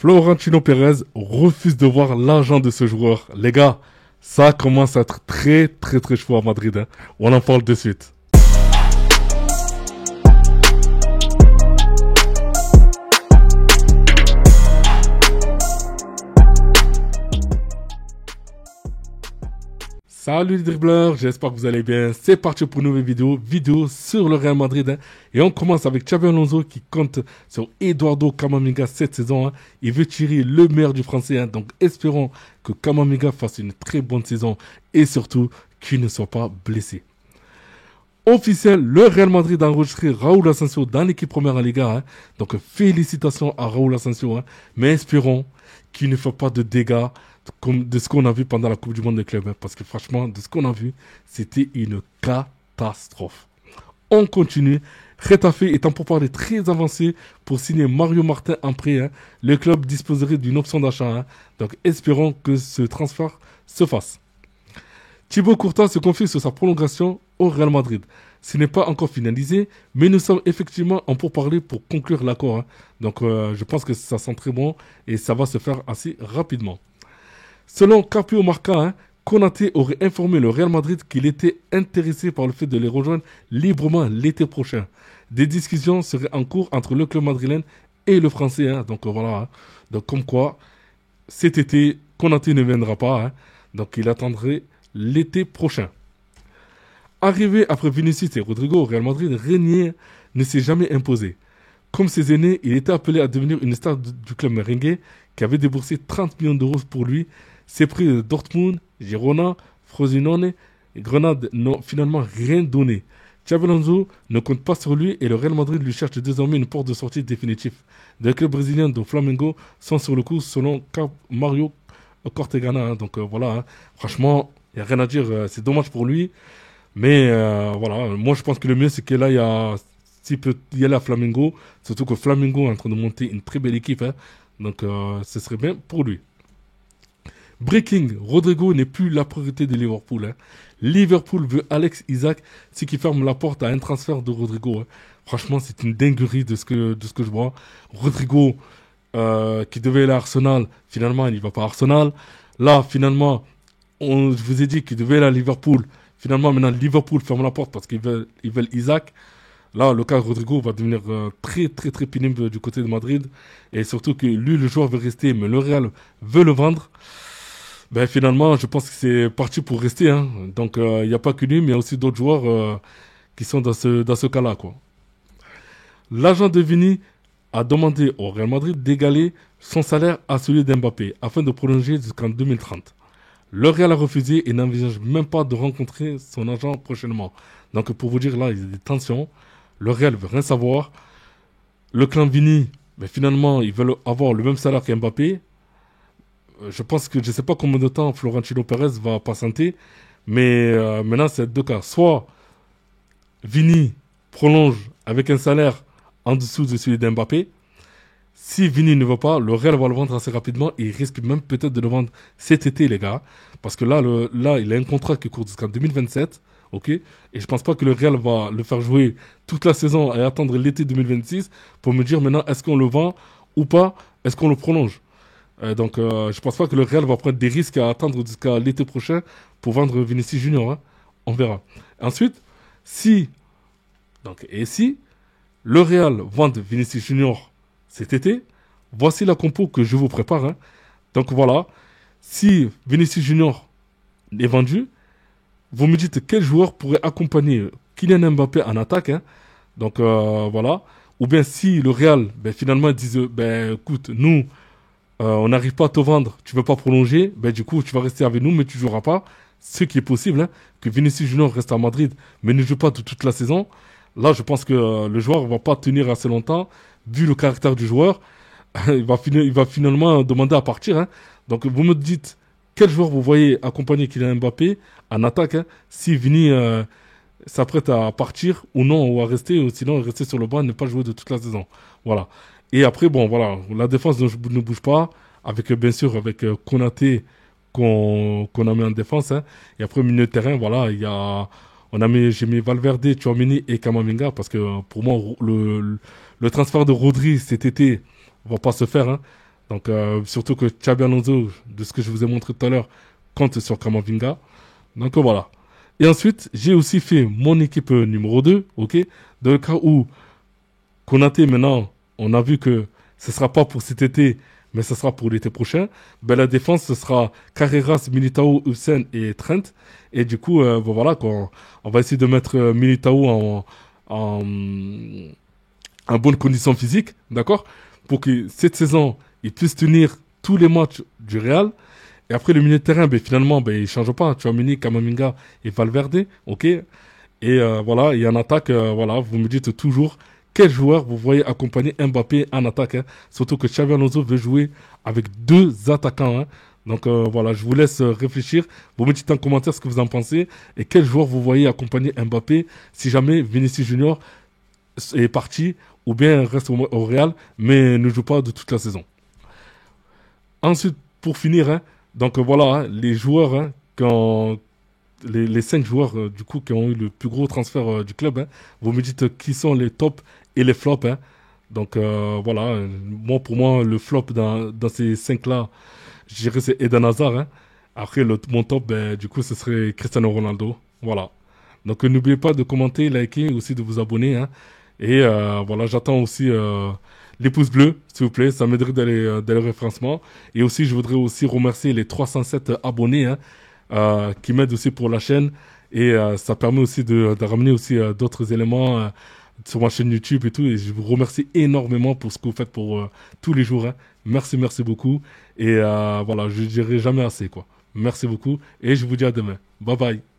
Florentino Pérez refuse de voir l'agent de ce joueur. Les gars, ça commence à être très très très chaud à Madrid, hein. On en parle de suite. Salut les dribbleurs, j'espère que vous allez bien. C'est parti pour une nouvelle vidéo sur le Real Madrid, hein. Et on commence avec Xabi Alonso qui compte sur Eduardo Camavinga cette saison, hein. Il veut tirer le meilleur du français, hein. Donc espérons que Camavinga fasse une très bonne saison et surtout qu'il ne soit pas blessé. Officiel, le Real Madrid a enregistré Raúl Asensio dans l'équipe première en Liga, hein. Donc félicitations à Raúl Asensio, hein. Mais espérons qu'il ne fait pas de dégâts comme de ce qu'on a vu pendant la Coupe du Monde des clubs, hein, parce que franchement, de ce qu'on a vu, c'était une catastrophe. On continue. Getafe est en pourparlers très avancé pour signer Mario Martin en prêt, hein. Le club disposerait d'une option d'achat, hein. Donc espérons que ce transfert se fasse. Thibaut Courtois se confie sur sa prolongation au Real Madrid. Ce n'est pas encore finalisé, mais nous sommes effectivement en pourparlers pour conclure l'accord, hein. Donc je pense que ça sent très bon et ça va se faire assez rapidement. Selon Capio Marca, hein, Konaté aurait informé le Real Madrid qu'il était intéressé par le fait de les rejoindre librement l'été prochain. Des discussions seraient en cours entre le club madrilène et le français, hein. Donc voilà, hein. Donc comme quoi, cet été, Konaté ne viendra pas, hein. Donc il attendrait l'été prochain. Arrivé après Vinicius et Rodrigo au Real Madrid, Renier ne s'est jamais imposé. Comme ses aînés, il était appelé à devenir une star du club merengue qui avait déboursé 30 millions d'euros pour lui. Ses prix de Dortmund, Girona, Frosinone et Grenade n'ont finalement rien donné. Xabi Alonso ne compte pas sur lui et le Real Madrid lui cherche désormais une porte de sortie définitive. Des clubs brésiliens de Flamengo sont sur le coup selon Mario Cortegana, hein. Donc voilà, hein. Franchement, il n'y a rien à dire, c'est dommage pour lui. Mais voilà, moi je pense que le mieux c'est que là, s'il peut y aller à Flamengo, surtout que Flamengo est en train de monter une très belle équipe, hein. Donc ce serait bien pour lui. Breaking, Rodrigo n'est plus la priorité de Liverpool, hein. Liverpool veut Alex Isak, ce qui ferme la porte à un transfert de Rodrigo, hein. Franchement, c'est une dinguerie de ce que je vois. Rodrigo, qui devait aller à Arsenal, finalement, il ne va pas à Arsenal. Là, finalement, je vous ai dit qu'il devait aller à Liverpool. Finalement, maintenant, Liverpool ferme la porte parce qu'ils veulent Isak. Là, le cas de Rodrigo va devenir très, très, très pénible du côté de Madrid. Et surtout que lui, le joueur veut rester, mais le Real veut le vendre. Ben, finalement, je pense que c'est parti pour rester, hein. Donc, il n'y a pas que lui, mais il y a aussi d'autres joueurs qui sont dans ce cas-là, quoi. L'agent de Vini a demandé au Real Madrid d'égaler son salaire à celui d'Mbappé afin de prolonger jusqu'en 2030. Le Real a refusé et n'envisage même pas de rencontrer son agent prochainement. Donc, pour vous dire, là, il y a des tensions. Le Real ne veut rien savoir. Le clan Vini, ben, finalement, ils veulent avoir le même salaire qu'Mbappé. Je pense que je ne sais pas combien de temps Florentino Pérez va patienter. Mais maintenant, c'est deux cas. Soit Vini prolonge avec un salaire en dessous de celui d'Mbappé. Si Vini ne veut pas, le Real va le vendre assez rapidement et il risque même peut-être de le vendre cet été, les gars. Parce que là, il a un contrat qui court jusqu'en 2027. Ok, et je pense pas que le Real va le faire jouer toute la saison et attendre l'été 2026 pour me dire maintenant est-ce qu'on le vend ou pas, est-ce qu'on le prolonge. Donc je pense pas que le Real va prendre des risques à attendre jusqu'à l'été prochain pour vendre Vinicius Junior, hein. On verra. Ensuite, si le Real vend Vinicius Junior cet été, voici la compo que je vous prépare, hein. Donc voilà, si Vinicius Junior est vendu, vous me dites quel joueur pourrait accompagner Kylian Mbappé en attaque, hein. Donc voilà. Ou bien si le Real, ben, finalement, disent, ben écoute, nous, on n'arrive pas à te vendre, tu ne veux pas prolonger, ben du coup, tu vas rester avec nous, mais tu ne joueras pas. Ce qui est possible, hein, que Vinicius Junior reste à Madrid, mais ne joue pas toute la saison. Là, je pense que le joueur ne va pas tenir assez longtemps, vu le caractère du joueur. il va finalement demander à partir, hein. Donc vous me dites quel joueur vous voyez accompagner Kylian Mbappé en attaque, hein, si Vini s'apprête à partir ou non, ou à rester, ou sinon rester sur le banc et ne pas jouer de toute la saison. Voilà. Et après, bon, voilà, la défense ne bouge pas, avec bien sûr, avec Konaté qu'on a mis en défense, hein. Et après, milieu de terrain, voilà, j'ai mis Valverde, Tchouaméni et Camavinga, parce que pour moi, le transfert de Rodri cet été va pas se faire, hein. Donc, surtout que Xabi Alonso, de ce que je vous ai montré tout à l'heure, compte sur Kamavinga. Donc, voilà. Et ensuite, j'ai aussi fait mon équipe numéro 2, ok? Dans le cas où Konaté, maintenant, on a vu que ce sera pas pour cet été, mais ce sera pour l'été prochain. Ben, la défense, ce sera Carreras, Militao, Hussein et Trent. Et du coup, bon, voilà, quoi, on va essayer de mettre Militao en, en bonne condition physique, d'accord? Pour que cette saison, il puisse tenir tous les matchs du Real. Et après, le milieu de terrain, ben, finalement, ben, il change pas. Tchouaméni, Kamavinga et Valverde, ok? Et voilà, et en attaque, voilà, vous me dites toujours quel joueur vous voyez accompagner Mbappé en attaque, hein. Surtout que Xabi Alonso veut jouer avec deux attaquants, hein. Donc voilà, je vous laisse réfléchir. Vous me dites en commentaire ce que vous en pensez et quel joueur vous voyez accompagner Mbappé si jamais Vinicius Junior est parti ou bien reste au Real mais ne joue pas de toute la saison. Ensuite, pour finir, hein, donc voilà, hein, les joueurs, hein, quand les 5 joueurs du coup qui ont eu le plus gros transfert du club, hein, vous me dites qui sont les tops et les flops, hein. Donc voilà, moi pour moi le flop dans ces 5 là, je dirais c'est Eden Hazard, hein. Après mon top, ben, du coup ce serait Cristiano Ronaldo. Voilà. Donc n'oubliez pas de commenter, liker, aussi de vous abonner, hein. Et voilà, j'attends aussi les pouces bleus, s'il vous plaît, ça m'aiderait dans le référencement. Et aussi, je voudrais aussi remercier les 307 abonnés, hein, qui m'aident aussi pour la chaîne. Et ça permet aussi de ramener aussi d'autres éléments sur ma chaîne YouTube et tout. Et je vous remercie énormément pour ce que vous faites pour tous les jours, hein. Merci, merci beaucoup. Et voilà, je dirai jamais assez, quoi. Merci beaucoup. Et je vous dis à demain. Bye bye.